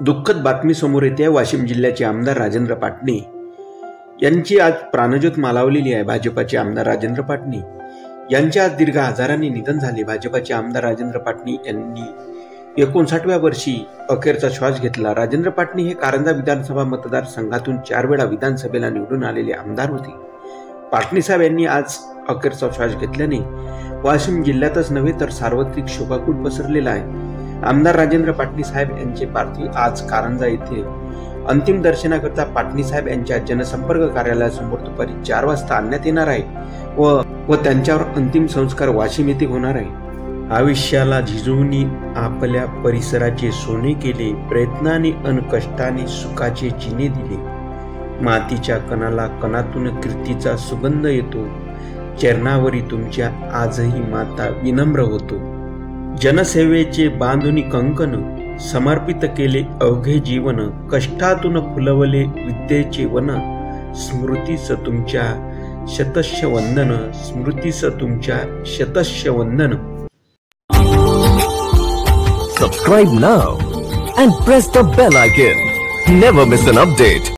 दुःखद बातमी समोर येते आहे। वाशिम जिल्ह्याचे आमदार राजेंद्र पाटणी यांची आज प्राणज्योत मालावलेली आहे। भाजपाचे आमदार राजेंद्र पाटणी यांचे आज दीर्घ आजाराने निधन झाले। भाजपाचे आमदार राजेंद्र पाटणी यांनी 59व्या वर्षी अखेरचा श्वास घेतला। राजेंद्र पाटणी हे कारंजा विधानसभा मतदारसंघातून 4 वेळा विधानसभेला निवडून आलेले आमदार होते। पाटणी साहेब यांनी आज अखेरचा श्वास घेतल्याने वाशिम जिल्ह्यातच नव्हे तर सार्वत्रिक शोकाकूळ पसरलेला आहे। आमदार राजेंद्र पाटणी साहेब यांचे पार्थिव आज कारंजा येथे अंतिम दर्शनाकरता पाटणी साहेब यांच्या जनसंपर्क कार्यालयासमोर दुपारी 4 वाजता आणण्यात येणार आहे व त्यांच्यावर अंतिम संस्कार वाशिम येथे होणार आहे। आयुष्याला झिजवून आपल्या परिसराचे सोने केले, प्रयत्नाने अन कष्टाने सुखाचे चिन्हे दिले। मातीच्या कणाला कणातून कीर्तीचा सुगंध येतो, चरणावरी तुमच्या आजही माता विनम्र होतो। जनसेवेचे बांधुनी कंकण, समर्पित केले अवघे जीवन, कष्टातून फुलवले विद्येचे वन। स्मृतीस तुमच्या शतश वंदन, स्मृतीस तुमच्या शतश वंदन। Subscribe now and press the bell icon. Never miss an update.